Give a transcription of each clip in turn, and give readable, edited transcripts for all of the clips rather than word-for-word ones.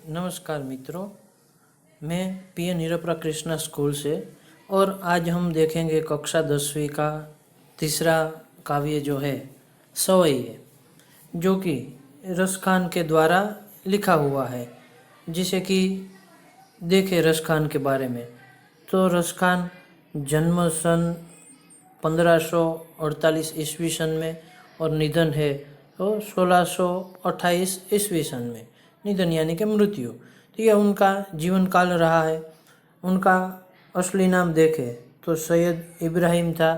नमस्कार मित्रों, मैं पीएन हीराप्रा कृष्णा स्कूल से और आज हम देखेंगे कक्षा 10वीं का तीसरा काव्य जो है सवई है, जो कि रसखान के द्वारा लिखा हुआ है। जिसे कि देखें रसखान के बारे में, तो रसखान जन्म सन 1548 ईस्वी सन में और निधन है तो 1628 ईस्वी सन में। निधन यानी कि मृत्यु। तो यह उनका जीवन काल रहा है। उनका असली नाम देखें तो सैयद इब्राहिम था।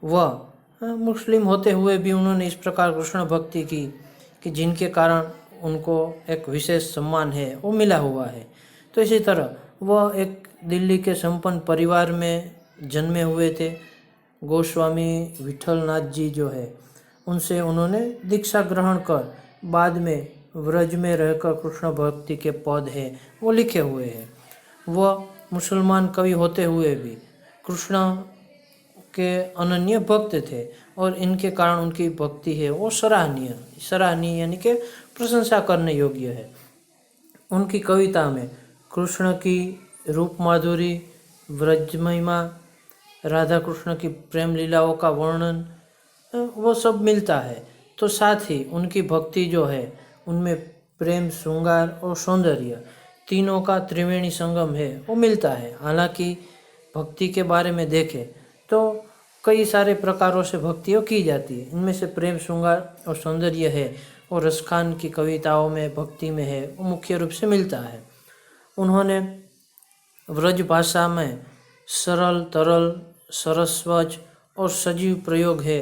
वह मुस्लिम होते हुए भी उन्होंने इस प्रकार कृष्ण भक्ति की कि जिनके कारण उनको एक विशेष सम्मान है वो मिला हुआ है। तो इसी तरह वह एक दिल्ली के संपन्न परिवार में जन्मे हुए थे। गोस्वामी विठलनाथ जी जो है उनसे उन्होंने दीक्षा ग्रहण कर बाद में व्रज में रहकर कृष्ण भक्ति के पद है वो लिखे हुए हैं। वह मुसलमान कवि होते हुए भी कृष्ण के अनन्य भक्त थे और इनके कारण उनकी भक्ति है वो सराहनीय यानी कि प्रशंसा करने योग्य है। उनकी कविता में कृष्ण की रूप माधुरी, व्रज महिमा, राधा कृष्ण की प्रेम लीलाओं का वर्णन वो सब मिलता है। तो साथ ही उनकी भक्ति जो है उनमें प्रेम, श्रृंगार और सौंदर्य तीनों का त्रिवेणी संगम है वो मिलता है। हालांकि भक्ति के बारे में देखें तो कई सारे प्रकारों से भक्तियों की जाती है। इनमें से प्रेम, श्रृंगार और सौंदर्य है और रसखान की कविताओं में भक्ति में है वो मुख्य रूप से मिलता है। उन्होंने व्रज भाषा में सरल, तरल, सरस्वज और सजीव प्रयोग है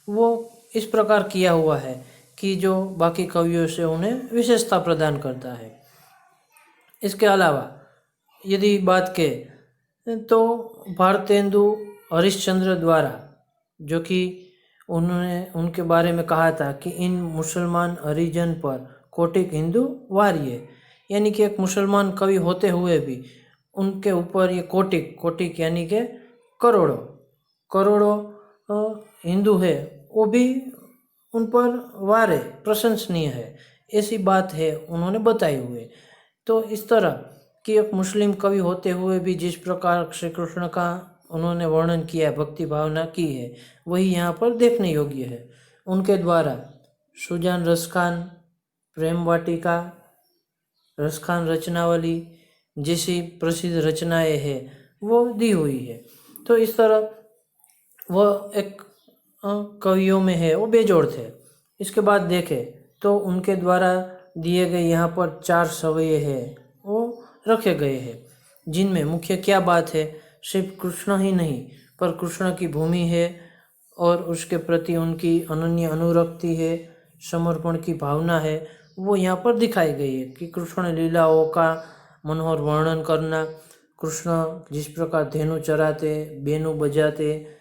वो इस प्रकार किया हुआ है कि जो बाकी कवियों से उन्हें विशेषता प्रदान करता है। इसके अलावा यदि बात करें तो भारतेंदु हरिश्चंद्र द्वारा, जो कि उन्होंने उनके बारे में कहा था कि इन मुसलमान हरिजन पर कोटिक हिंदू वार्य, यानी कि एक मुसलमान कवि होते हुए भी उनके ऊपर ये कोटिक यानी कि करोड़ों हिंदू है वो भी उन पर वार है, प्रशंसनीय है, ऐसी बात है उन्होंने बताई हुए। तो इस तरह कि एक मुस्लिम कवि होते हुए भी जिस प्रकार श्री कृष्ण का उन्होंने वर्णन किया है, भक्ति भावना की है, वही यहाँ पर देखने योग्य है। उनके द्वारा सुजान रसखान, प्रेम वाटिका, रसखान रचनावली जैसी प्रसिद्ध रचनाएं हैं वो दी हुई है। तो इस तरह वह एक कवियों में है वो बेजोड़ थे। इसके बाद देखें तो उनके द्वारा दिए गए यहाँ पर 4 सवये हैं वो रखे गए हैं, जिनमें मुख्य क्या बात है, सिर्फ कृष्ण ही नहीं पर कृष्ण की भूमि है और उसके प्रति उनकी अनन्य अनुरक्ति है, समर्पण की भावना है वो यहाँ पर दिखाई गई है कि कृष्ण लीलाओं का मनोहर वर्णन करना, कृष्ण जिस प्रकार धेनु चराते, बेनु बजाते,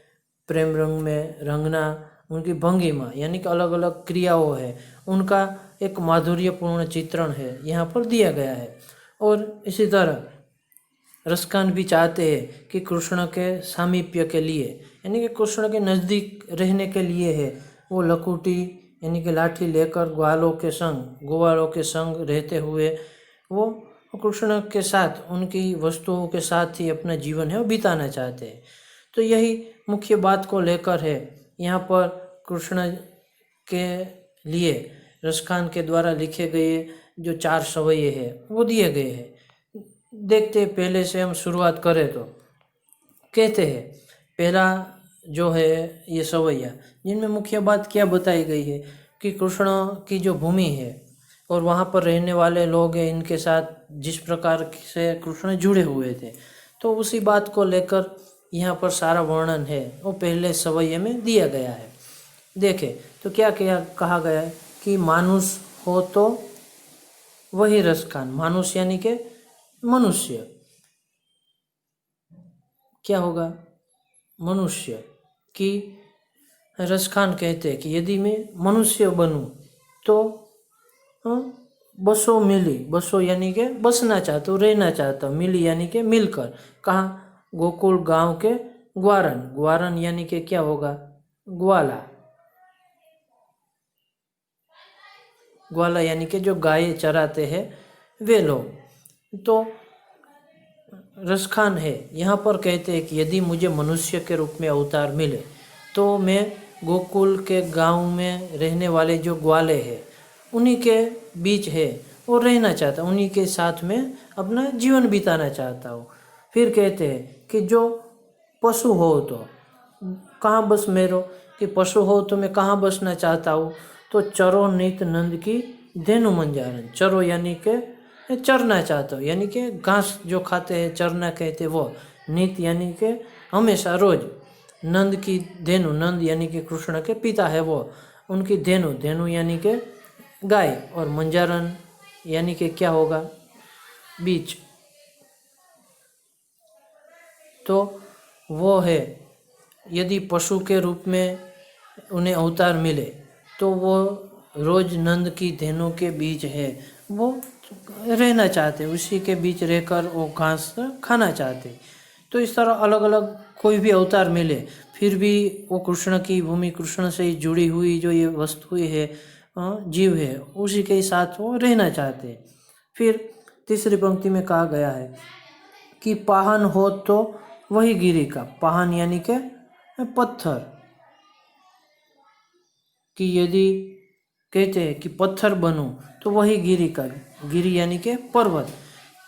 प्रेम रंग में रंगना, उनकी भंगिमा यानी कि अलग अलग क्रियाओं है उनका एक माधुर्यपूर्ण चित्रण है यहाँ पर दिया गया है। और इसी तरह रसखान भी चाहते हैं कि कृष्ण के सामीप्य के लिए यानी कि कृष्ण के नज़दीक रहने के लिए है वो लकुटी यानी कि लाठी लेकर ग्वालों के संग रहते हुए वो कृष्ण के साथ, उनकी वस्तुओं के साथ ही अपना जीवन है वो बिताना चाहते हैं। तो यही मुख्य बात को लेकर है यहाँ पर कृष्ण के लिए रसखान के द्वारा लिखे गए जो 4 सवये हैं वो दिए गए हैं। देखते पहले से हम शुरुआत करें तो कहते हैं पहला जो है ये सवैया, जिनमें मुख्य बात क्या बताई गई है कि कृष्ण की जो भूमि है और वहाँ पर रहने वाले लोग हैं, इनके साथ जिस प्रकार से कृष्ण जुड़े हुए थे, तो उसी बात को लेकर यहाँ पर सारा वर्णन है वो पहले सवैये में दिया गया है। देखें तो क्या कहा गया है कि मानुष हो तो वही रसखान। मानुष यानी कि मनुष्य, क्या होगा, मनुष्य की रसखान कहते हैं कि यदि मैं मनुष्य बनूं तो बसो मिली, बसो यानी कि बसना चाहता हूँ, रहना चाहता हूँ, मिली यानी कि मिलकर। कहाँ, गोकुल गांव के ग्वारन यानी कि क्या होगा, ग्वाला यानी कि जो गाय चराते हैं वे लोग। तो रसखान है यहाँ पर कहते हैं कि यदि मुझे मनुष्य के रूप में अवतार मिले तो मैं गोकुल के गांव में रहने वाले जो ग्वाले हैं उन्हीं के बीच है और रहना चाहता हूँ, उन्हीं के साथ में अपना जीवन बिताना चाहता हूँ। फिर कहते हैं कि जो पशु हो तो कहाँ बस मेरो, कि पशु हो तो मैं कहाँ बसना चाहता हूँ, तो चरो नित नंद की धेनु मंजारन। चरो यानी के चरना चाहता हूँ, यानी कि घास जो खाते हैं चरना कहते वो। नित यानी के हमेशा रोज। नंद की धेनु, नंद यानी कि कृष्ण के पिता है वो, उनकी धेनु, धेनु यानी के गाय, और मंजारन यानी कि क्या होगा, बीच। तो वो है यदि पशु के रूप में उन्हें अवतार मिले तो वो रोज नंद की धेनु के बीच है, वो रहना चाहते, उसी के बीच रहकर वो घास खाना चाहते। तो इस तरह अलग अलग कोई भी अवतार मिले फिर भी वो कृष्ण की भूमि, कृष्ण से ही जुड़ी हुई जो ये वस्तुएं है, जीव है, उसी के साथ वो रहना चाहते। फिर तीसरी पंक्ति में कहा गया है कि पाहन हो तो वही गिरी का। पाहन यानी के पत्थर, कि यदि कहते हैं कि पत्थर बनूं तो वही गिरी का। गिरी यानी के पर्वत,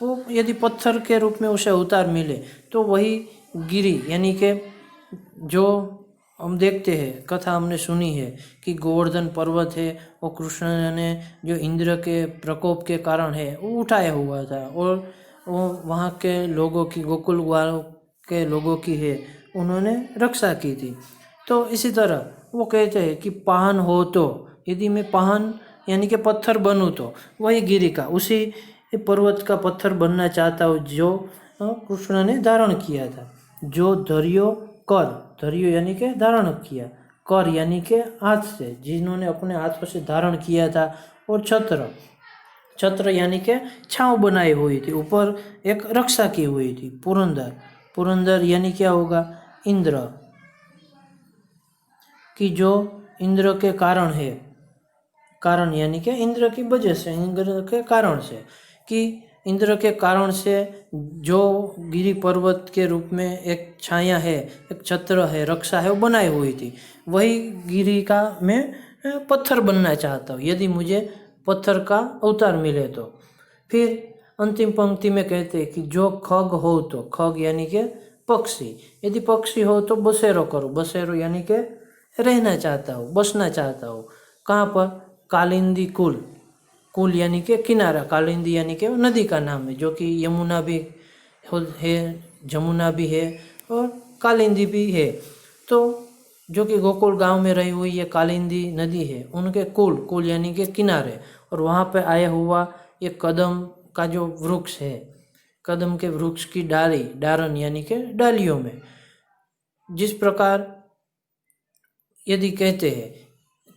वो यदि पत्थर के रूप में उसे अवतार मिले तो वही गिरी यानी के जो हम देखते हैं, कथा हमने सुनी है कि गोवर्धन पर्वत है वो कृष्ण ने जो इंद्र के प्रकोप के कारण है वो उठाया हुआ था, और वो वहाँ के लोगों की, गोकुल वालों के लोगों की है, उन्होंने रक्षा की थी। तो इसी तरह वो कहते हैं कि पाहन हो तो, यदि मैं पाहन यानी कि पत्थर बनूं तो वही गिरी का, उसी पर्वत का पत्थर बनना चाहता हूँ जो कृष्ण ने धारण किया था। जो धरियो कर, धरियो यानी के धारण किया, कर यानी के हाथ से, जिन्होंने अपने हाथों से धारण किया था। और छत्र, छत्र यानी के छांव बनाई हुई थी, ऊपर एक रक्षा की हुई थी। पुरंदर, पुरंदर यानी क्या होगा, इंद्र, कि जो इंद्र के कारण है, कारण यानी कि इंद्र की वजह से, इंद्र के कारण से, कि इंद्र के कारण से जो गिरी पर्वत के रूप में एक छाया है, एक छत्र है, रक्षा है, वो बनाई हुई थी, वही गिरी का मैं पत्थर बनना चाहता हूँ यदि मुझे पत्थर का अवतार मिले तो। फिर अंतिम पंक्ति में कहते हैं कि जो खग हो तो, खग यानी के पक्षी, यदि पक्षी हो तो बसेरो करो। बसेरो यानी के रहना चाहता हूँ, बसना चाहता हूँ। कहाँ पर, कालिंदी कुल, कुल यानी के किनारा, कालिंदी यानी के नदी का नाम है, जो कि यमुना भी है, जमुना भी है और कालिंदी भी है। तो जो कि गोकुल गांव में रही हुई ये कालिंदी नदी है, उनके कुल, कुल यानी के किनारे, और वहाँ पे आया हुआ ये कदम का जो वृक्ष है, कदम के वृक्ष की डाली, डारन यानी के डालियों में। जिस प्रकार यदि कहते हैं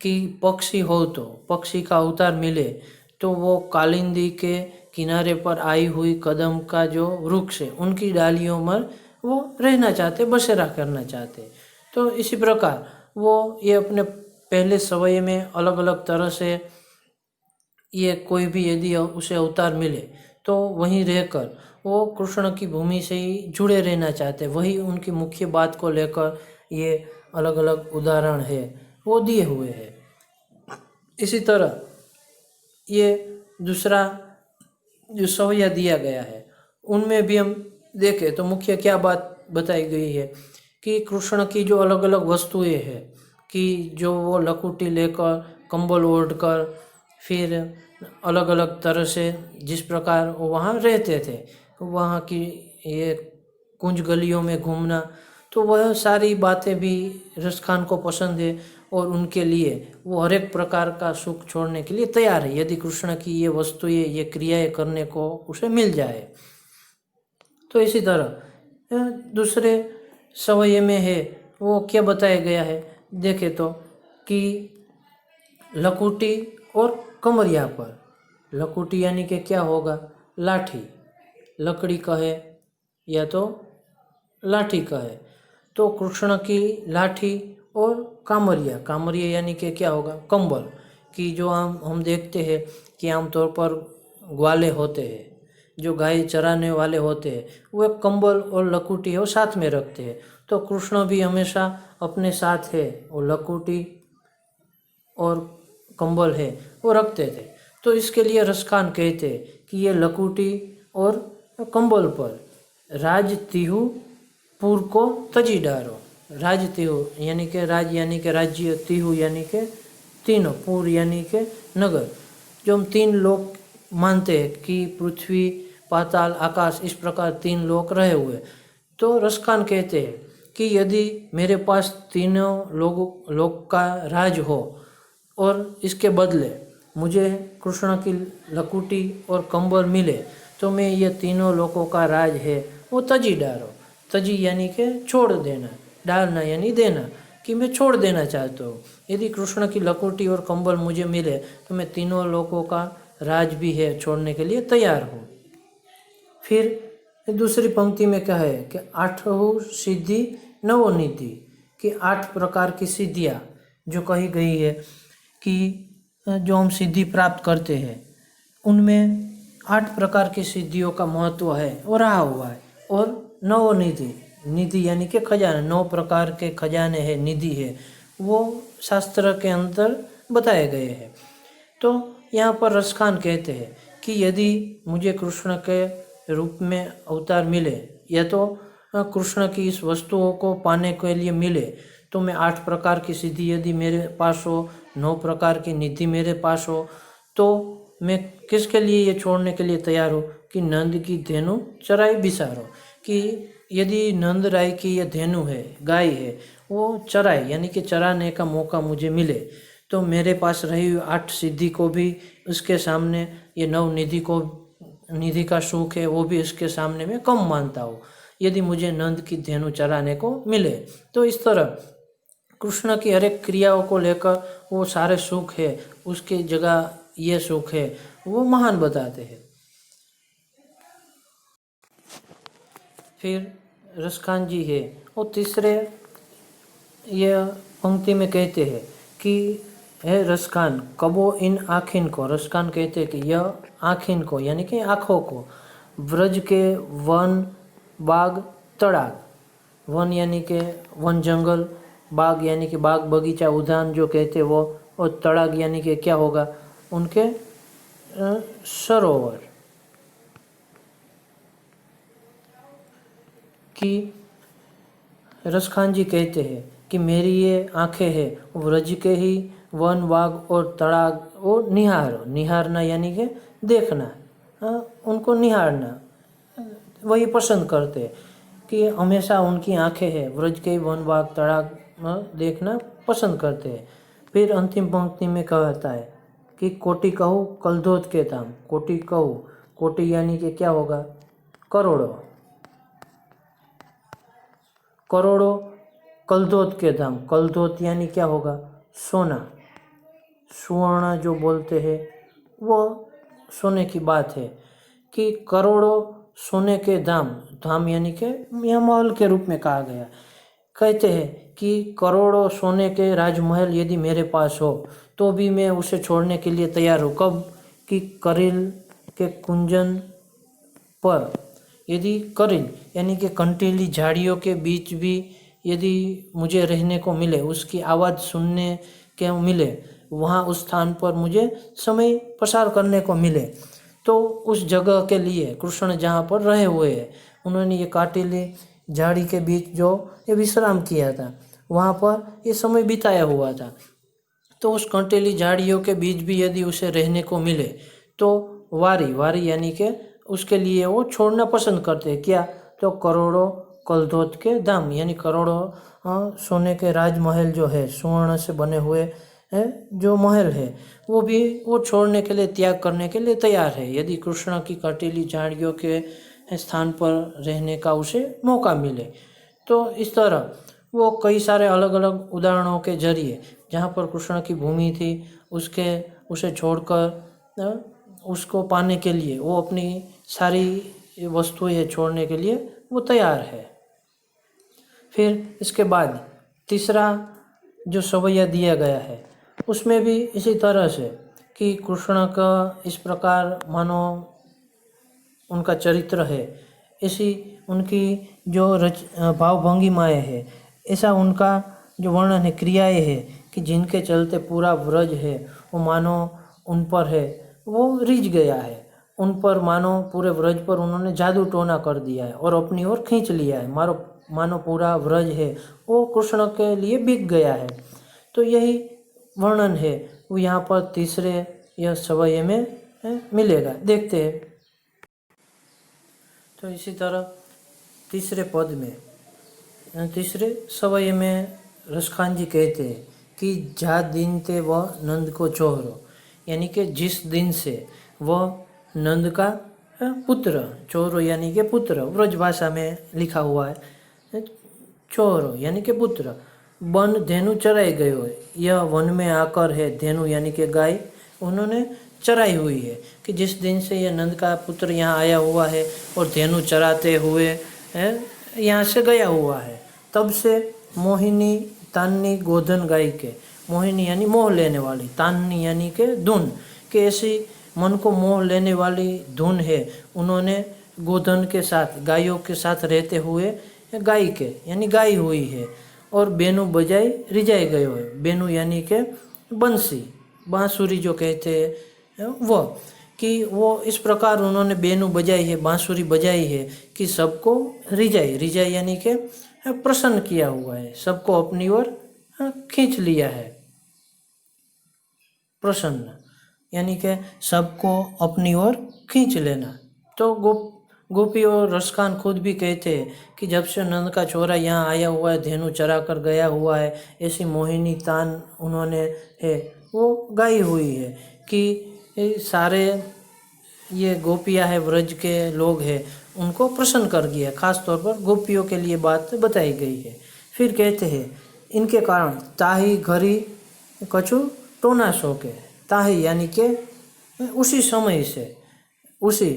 कि पक्षी हो तो, पक्षी का अवतार मिले तो वो कालिंदी के किनारे पर आई हुई कदम का जो वृक्ष है उनकी डालियों में वो रहना चाहते, बसेरा करना चाहते। तो इसी प्रकार वो ये अपने पहले समय में अलग अलग तरह से ये कोई भी यदि उसे अवतार मिले तो वहीं रहकर वो कृष्ण की भूमि से ही जुड़े रहना चाहते, वही उनकी मुख्य बात को लेकर ये अलग अलग उदाहरण है वो दिए हुए हैं। इसी तरह ये दूसरा जो सवैया दिया गया है उनमें भी हम देखें तो मुख्य क्या बात बताई गई है कि कृष्ण की जो अलग अलग वस्तुएं हैं, कि जो वो लकुटी लेकर, कंबल ओढ़कर, फिर अलग अलग तरह से जिस प्रकार वो वहाँ रहते थे, वहाँ की ये कुंज गलियों में घूमना, तो वह सारी बातें भी रसखान को पसंद है और उनके लिए वो हर एक प्रकार का सुख छोड़ने के लिए तैयार है यदि कृष्ण की ये वस्तुएं, ये क्रियाएं करने को उसे मिल जाए। तो इसी तरह दूसरे सवये में है वो क्या बताया गया है, देखे तो कि लकुटी और कमरिया पर, लकुटी यानी कि क्या होगा, लाठी, लकड़ी कहे या तो लाठी कहे, तो कृष्ण की लाठी और कामरिया, कामरिया यानी कि क्या होगा, कंबल, कि जो हम देखते हैं कि आमतौर पर ग्वाले होते हैं, जो गाय चराने वाले होते हैं, वो एक कंबल और लकुटी है वो साथ में रखते हैं। तो कृष्ण भी हमेशा अपने साथ है वो लकुटी और कंबल है वो रखते थे। तो इसके लिए रसखान कहते हैं कि ये लकुटी और कंबल पर राज तिहु पुर को तजी डारो। राज तिहु यानी कि राज यानी कि राज्य, तिहु यानी कि तीनों, पुर यानी कि नगर। जो हम तीन लोक मानते हैं कि पृथ्वी, पाताल, आकाश, इस प्रकार तीन लोक रहे हुए। तो रसखान कहते हैं कि यदि मेरे पास तीनों लोक का राज हो और इसके बदले मुझे कृष्ण की लकुटी और कंबल मिले, तो मैं ये तीनों लोगों का राज है वो तजी डालो। तजी यानी कि छोड़ देना, डालना यानी देना, कि मैं छोड़ देना चाहता हूँ। यदि कृष्ण की लकुटी और कंबल मुझे मिले तो मैं तीनों लोगों का राज भी है छोड़ने के लिए तैयार हूँ। फिर दूसरी पंक्ति में क्या है कि आठहु सिद्धि नवोनिधि, कि 8 प्रकार की सिद्धियाँ जो कही गई है कि जो हम सिद्धि प्राप्त करते हैं उनमें 8 प्रकार की सिद्धियों का महत्व है वो रहा हुआ है। और नवोनिधि, निधि यानी कि खजाना, 9 प्रकार के खजाने हैं, निधि है, वो शास्त्र के अंदर बताए गए हैं। तो यहाँ पर रसखान कहते हैं कि यदि मुझे कृष्ण के रूप में अवतार मिले या तो कृष्ण की इस वस्तुओं को पाने के लिए मिले, तो मैं 8 प्रकार की सिद्धि यदि मेरे पास हो, 9 प्रकार की निधि मेरे पास हो, तो मैं किसके लिए ये छोड़ने के लिए तैयार हूँ कि नंद की धेनु चराई बिसारो। कि यदि नंद राय की ये धेनु है, गाय है, वो चराई यानी कि चराने का मौका मुझे मिले, तो मेरे पास रही हुई 8 सिद्धि को भी उसके सामने, ये 9 निधि को, निधि का सुख है वो भी इसके सामने मैं कम मानता हूँ यदि मुझे नंद की धेनु चराने को मिले। तो इस तरह कृष्ण की हर एक क्रियाओं को लेकर वो सारे सुख है, उसकी जगह ये सुख है, वो महान बताते हैं। फिर रसखान जी है वो तीसरे ये पंक्ति में कहते हैं कि है रसखान कबो इन आँखिन को, रसखान कहते हैं कि यह आँखिन को यानी कि आँखों को, व्रज के वन बाग तड़ाग, वन यानी कि वन जंगल, बाग यानी कि बाग बगीचा उद्यान जो कहते वो, और तड़ाग यानी कि क्या होगा उनके सरोवर, कि रसखान जी कहते हैं कि मेरी ये आंखें हैं व्रज के ही वन बाग और तड़ाग वो निहारो, निहारना यानी कि देखना, उनको निहारना वही पसंद करते हैं कि हमेशा उनकी आंखें हैं व्रज के ही वन बाग तड़ाग देखना पसंद करते हैं। फिर अंतिम पंक्ति में कहता है कि कोटि कहूँ कलधोत के धाम, कोटि कहूँ, कोटि यानी कि क्या होगा करोड़ों, करोड़ों कलधोत के धाम, कलधोत यानी क्या होगा सोना, सुवर्ण जो बोलते हैं वो सोने की बात है, कि करोड़ों सोने के धाम, धाम यानी कि यह महल के रूप में कहा गया। कहते हैं कि करोड़ों सोने के राजमहल यदि मेरे पास हो तो भी मैं उसे छोड़ने के लिए तैयार हूँ। कब कि करिल के कुंजन पर, यदि करिल यानी कि कंटीली झाड़ियों के बीच भी यदि मुझे रहने को मिले, उसकी आवाज़ सुनने के मिले, वहाँ उस स्थान पर मुझे समय प्रसार करने को मिले, तो उस जगह के लिए कृष्ण जहाँ पर रहे हुए हैं उन्होंने ये काटिली झाड़ी के बीच जो ये विश्राम किया था, वहाँ पर ये समय बिताया हुआ था। तो उस कंटीली झाड़ियों के बीच भी यदि उसे रहने को मिले तो वारी, वारी यानी कि उसके लिए वो छोड़ना पसंद करते हैं। क्या? तो करोड़ों कलधोत के धाम यानी करोड़ों सोने के राजमहल जो है, स्वर्ण से बने हुए जो महल है वो भी वो छोड़ने के लिए, त्याग करने के लिए तैयार है यदि कृष्ण की कटीली झाड़ियों के स्थान पर रहने का उसे मौका मिले। तो इस तरह वो कई सारे अलग अलग उदाहरणों के जरिए जहाँ पर कृष्ण की भूमि थी उसे छोड़कर उसको पाने के लिए वो अपनी सारी वस्तुएं छोड़ने के लिए वो तैयार है। फिर इसके बाद तीसरा जो सवैया दिया गया है उसमें भी इसी तरह से कि कृष्ण का इस प्रकार मानो उनका चरित्र है, ऐसी उनकी जो भाव भंगिमाएँ है, ऐसा उनका जो वर्णन है, क्रियाएँ है कि जिनके चलते पूरा व्रज है वो मानो उन पर है, वो रिझ गया है। उन पर मानो पूरे व्रज पर उन्होंने जादू टोना कर दिया है और अपनी ओर खींच लिया है। मानो पूरा व्रज है वो कृष्ण के लिए बिक गया है। तो यही वर्णन है वो यहाँ पर तीसरे यह सवय में मिलेगा। देखते हैं। तो इसी तरह तीसरे पद में, तीसरे सवय में रसखान जी कहते हैं कि जा दिन ते वह नंद को चोरो, यानी कि जिस दिन से वह नंद का पुत्र, चोरो यानी कि पुत्र, व्रज भाषा में लिखा हुआ है, चोरो यानी कि पुत्र, वन धेनु चराई गयो है। यह वन में आकर है, धेनु यानी कि गाय उन्होंने चराई हुई है, कि जिस दिन से यह नंद का पुत्र यहाँ आया हुआ है और धेनु चराते हुए यहाँ से गया हुआ है, तब से मोहिनी तान्नी गोधन गाय के, मोहिनी यानी मोह लेने वाली, तान्नी यानी कि धुन, कि ऐसी मन को मोह लेने वाली धुन है, उन्होंने गोधन के साथ, गायों के साथ रहते हुए गाय के यानी गाय हुई है। और बेनु बजाई रिजाई गयो है, बेनु यानी कि बंसी, बांसुरी जो कहते हैं वह, कि वो इस प्रकार उन्होंने बेनु बजाई है, बांसुरी बजाई है कि सबको रिजाई यानी कि प्रसन्न किया हुआ है, सबको अपनी ओर खींच लिया है। प्रसन्न यानी कि सबको अपनी ओर खींच लेना। तो गोपी और रसखान खुद भी कहते हैं कि जब से नंद का छोरा यहाँ आया हुआ है, धेनु चरा कर गया हुआ है, ऐसी मोहिनी तान उन्होंने है वो गाई हुई है कि सारे ये गोपियाँ है, व्रज के लोग हैं, उनको प्रसन्न कर गया। खास तौर पर गोपियों के लिए बात बताई गई है। फिर कहते हैं इनके कारण ताही घरी कछु टोना शोके, ताही यानी कि उसी समय से, उसी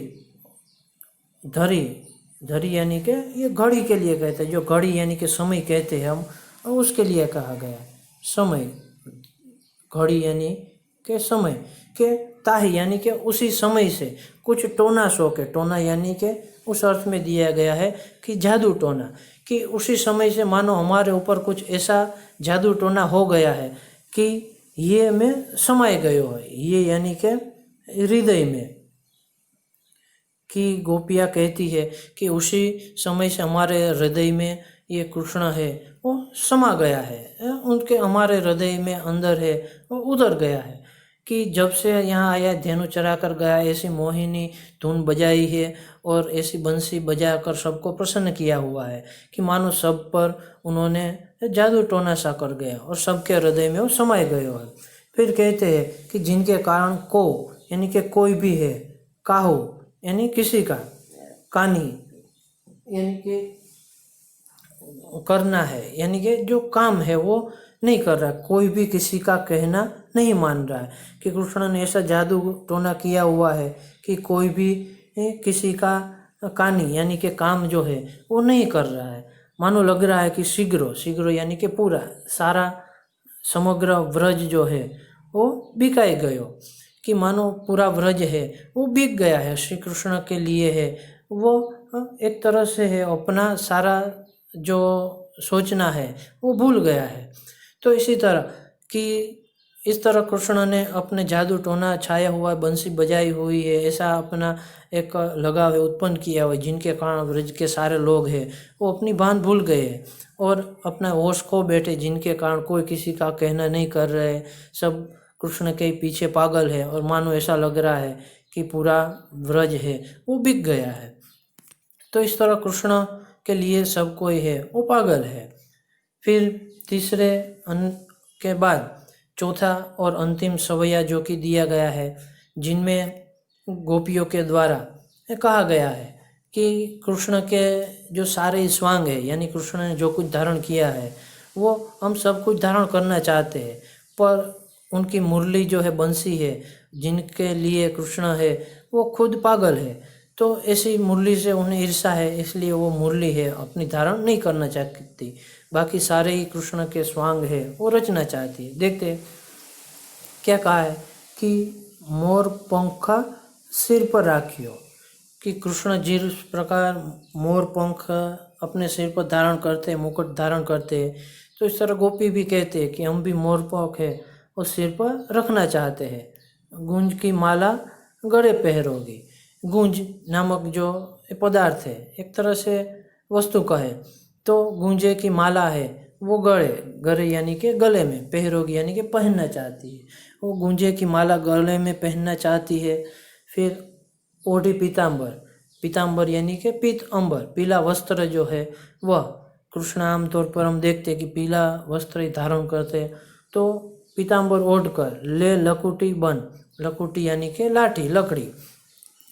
धरी यानी कि ये घड़ी के लिए कहते हैं, जो घड़ी यानी कि समय कहते हैं हम, उसके लिए कहा गया समय, घड़ी यानी कि समय के, ताही यानी कि उसी समय से कुछ टोना शोके, टोना यानी कि उस अर्थ में दिया गया है कि जादू टोना, कि उसी समय से मानो हमारे ऊपर कुछ ऐसा जादू टोना हो गया है कि ये में समाये गयो है, ये यानी कि हृदय में, कि गोपियाँ कहती है कि उसी समय से हमारे हृदय में ये कृष्ण है वो समा गया है, उनके हमारे हृदय में अंदर है वो उधर गया है, कि जब से यहाँ आया धेनु चरा कर गया, ऐसी मोहिनी धुन बजाई है और ऐसी बंसी बजा कर सबको प्रसन्न किया हुआ है कि मानो सब पर उन्होंने जादू टोना सा कर गया और सबके हृदय में वो समाये गयो है। फिर कहते हैं कि जिनके कारण को यानी कि कोई भी है, काहू यानी किसी का, कानी यानी कि करना है, यानी कि जो काम है वो नहीं कर रहा, कोई भी किसी का कहना नहीं मान रहा है, कि कृष्ण ने ऐसा जादू टोना किया हुआ है कि कोई भी किसी का कानी यानी कि काम जो है वो नहीं कर रहा है। मानो लग रहा है कि शीघ्र यानी कि पूरा सारा समग्र व्रज जो है वो बिकाई गयो, कि मानो पूरा व्रज है वो बिक गया है, श्री कृष्ण के लिए है, वो एक तरह से है अपना सारा जो सोचना है वो भूल गया है। तो इसी तरह कि इस तरह कृष्ण ने अपने जादू टोना छाया हुआ, बंसी बजाई हुई है, ऐसा अपना एक लगाव उत्पन्न किया हुआ, जिनके कारण व्रज के सारे लोग हैं वो अपनी बात भूल गए और अपना होश खो बैठे, जिनके कारण कोई किसी का कहना नहीं कर रहे, सब कृष्ण के पीछे पागल है और मानो ऐसा लग रहा है कि पूरा व्रज है वो बिक गया है। तो इस तरह कृष्ण के लिए सब कोई है वो पागल है। फिर तीसरे के बाद चौथा और अंतिम सवैया जो कि दिया गया है, जिनमें गोपियों के द्वारा कहा गया है कि कृष्ण के जो सारे स्वांग है, यानी कृष्ण ने जो कुछ धारण किया है वो हम सब कुछ धारण करना चाहते हैं, पर उनकी मुरली जो है, बंसी है, जिनके लिए कृष्ण है वो खुद पागल है, तो ऐसी मुरली से उन्हें ईर्षा है, इसलिए वो मुरली है अपनी धारण नहीं करना चाहती, बाकी सारे ही कृष्ण के स्वांग है वो रचना चाहती है। देखते क्या कहा है कि मोर पंखा सिर पर राखियो, कि कृष्ण जिस प्रकार मोर पंख अपने सिर पर धारण करते, मुकुट धारण करते, तो इस तरह गोपी भी कहते हैं कि हम भी मोर पंख है और सिर पर रखना चाहते हैं। गुंज की माला गले पहरोगी। गुंज नामक जो पदार्थ है, एक तरह से वस्तु का है, तो गुंजे की माला है वो गले यानी कि गले में, पहरोगी यानी कि पहनना चाहती है, वो गुंजे की माला गले में पहनना चाहती है। फिर ओढ़ी पीताम्बर, पीताम्बर यानी कि पीत अंबर, पीला वस्त्र जो है वह, कृष्ण आमतौर पर हम देखते कि पीला वस्त्र ही धारण करते, तो पीताम्बर ओढ़कर ले लकुटी बन, लकुटी यानी कि लाठी,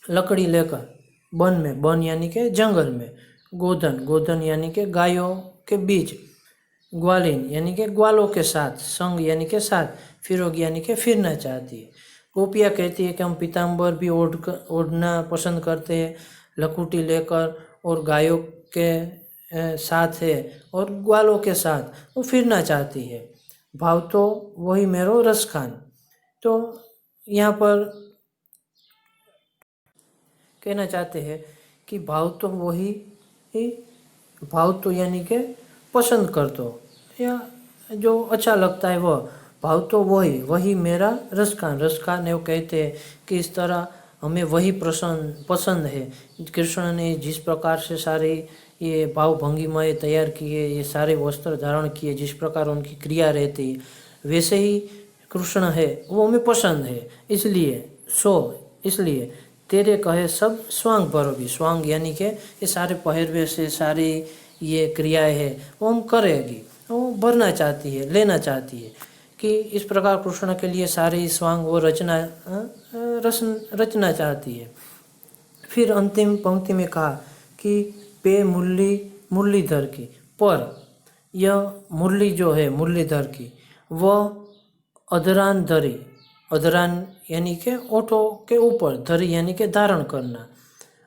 लकड़ी लेकर बन में, बन यानी कि जंगल में, गोधन, गोधन यानी कि गायों के बीच, ग्वालिन यानी कि ग्वालों के साथ, संग यानी कि साथ, फिरोगी यानी कि फिरना चाहती है। गोपियाँ कहती है कि हम पीताम्बर भी ओढ़ना पसंद करते हैं, लकुटी लेकर, और गायों के साथ है और ग्वालों के साथ वो फिरना चाहती है। भाव तो वही मेरो रस खान। तो यहाँ पर कहना चाहते हैं कि भाव तो वही, भाव तो यानी कि पसंद कर दो या जो अच्छा लगता है वह, भाव तो वही मेरा रसखान, रसखान वो कहते हैं कि इस तरह हमें वही पसंद है। कृष्ण ने जिस प्रकार से सारे ये भाव भंगिमाएँ तैयार किए, ये सारे वस्त्र धारण किए, जिस प्रकार उनकी क्रिया रहती वैसे ही कृष्ण है वो हमें पसंद है, इसलिए तेरे कहे सब स्वांग भरोगी। स्वांग यानी कि ये सारे पहरवे से सारी ये क्रियाएं है वो हम करेगी, वो भरना चाहती है, लेना चाहती है, कि इस प्रकार कृष्ण के लिए सारे स्वांग वो रचना चाहती है। फिर अंतिम पंक्ति में कहा कि पे मुरलीधर की, पर यह मुरली जो है मुरलीधर की, वह अधरान धरी, अधरान यानी कि ओठों के ऊपर, धरी यानी कि धारण करना,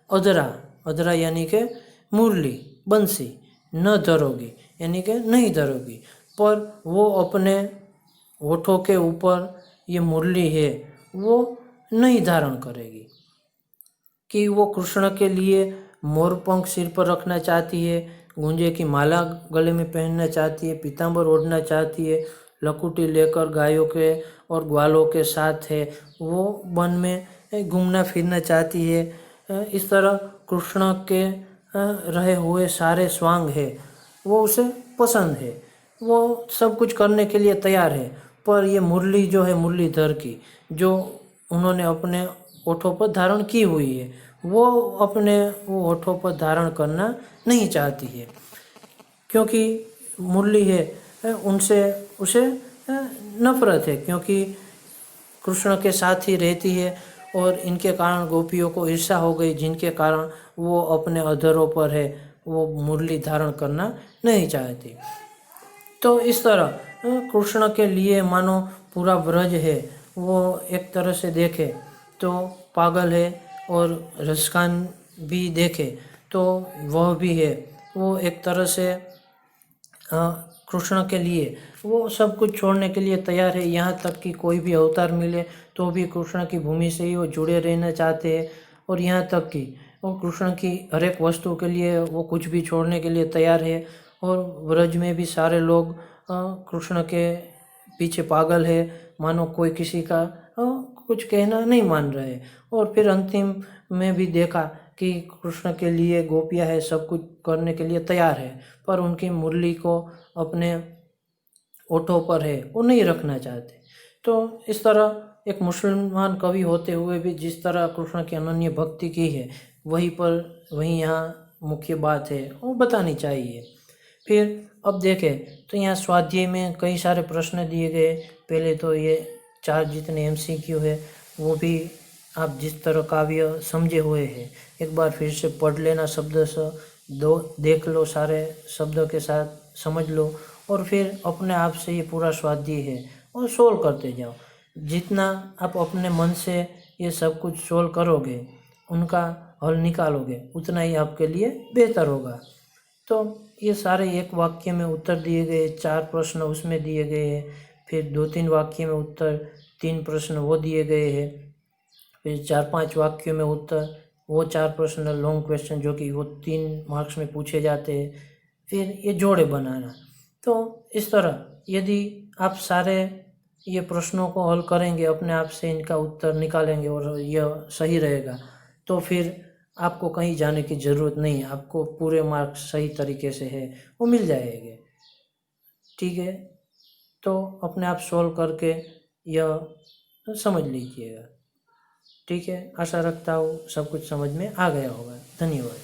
अधरा यानी कि मुरली, बंसी, न धरोगी यानी कि नहीं धरोगी, पर वो अपने होठों के ऊपर ये मुरली है वो नहीं धारण करेगी, कि वो कृष्ण के लिए मोरपंख सिर पर रखना चाहती है, गुंजे की माला गले में पहनना चाहती है, पीताम्बर ओढ़ना चाहती है, लकुटी लेकर गायों के और ग्वालों के साथ है वो वन में घूमना फिरना चाहती है। इस तरह कृष्ण के रहे हुए सारे स्वांग है वो उसे पसंद है, वो सब कुछ करने के लिए तैयार है, पर ये मुरली जो है मुरलीधर की, जो उन्होंने अपने होठों पर धारण की हुई है, वो अपने वो होठों पर धारण करना नहीं चाहती है, क्योंकि मुरली है उनसे उसे नफरत है, क्योंकि कृष्ण के साथ ही रहती है और इनके कारण गोपियों को ईर्ष्या हो गई, जिनके कारण वो अपने अधरों पर है वो मुरली धारण करना नहीं चाहती। तो इस तरह कृष्ण के लिए मानो पूरा ब्रज है वो एक तरह से देखे तो पागल है, और रसखान भी देखे तो वह भी है, वो एक तरह से कृष्ण के लिए वो सब कुछ छोड़ने के लिए तैयार है, यहाँ तक कि कोई भी अवतार मिले तो भी कृष्ण की भूमि से ही वो जुड़े रहना चाहते हैं, और यहाँ तक कि वो कृष्ण की हर एक वस्तु के लिए वो कुछ भी छोड़ने के लिए तैयार है। और ब्रज में भी सारे लोग कृष्ण के पीछे पागल है, मानो कोई किसी का कुछ कहना नहीं मान रहे। और फिर अंतिम में भी देखा कि कृष्ण के लिए गोपियाँ है सब कुछ करने के लिए तैयार है, पर उनकी मुरली को अपने ओठों पर है वो नहीं रखना चाहते। तो इस तरह एक मुसलमान कवि होते हुए भी जिस तरह कृष्ण की अनन्य भक्ति की है वहीं यहाँ मुख्य बात है वो बतानी चाहिए। फिर अब देखें तो यहाँ स्वाध्याय में कई सारे प्रश्न दिए गए। पहले तो ये 4 जितने MCQ है वो भी आप जिस तरह काव्य समझे हुए हैं एक बार फिर से पढ़ लेना, शब्द से देख लो, सारे शब्दों के साथ समझ लो, और फिर अपने आप से ये पूरा स्वाध्याय है और सोल्व करते जाओ। जितना आप अपने मन से ये सब कुछ सोल्व करोगे, उनका हल निकालोगे, उतना ही आपके लिए बेहतर होगा। तो ये सारे एक वाक्य में उत्तर दिए गए, 4 प्रश्न उसमें दिए गए हैं, फिर 2-3 वाक्य में उत्तर, 3 प्रश्न वो दिए गए हैं। फिर 4-5 वाक्यों में उत्तर, वो 4 प्रश्न लॉन्ग क्वेश्चन जो कि वो 3 मार्क्स में पूछे जाते हैं, फिर ये जोड़े बनाना। तो इस तरह यदि आप सारे ये प्रश्नों को हल करेंगे, अपने आप से इनका उत्तर निकालेंगे और यह सही रहेगा, तो फिर आपको कहीं जाने की ज़रूरत नहीं है, आपको पूरे मार्क्स सही तरीके से है वो मिल जाएंगे। ठीक है, तो अपने आप सोल्व करके यह समझ लीजिएगा। ठीक है, आशा रखता हूँ सब कुछ समझ में आ गया होगा। धन्यवाद।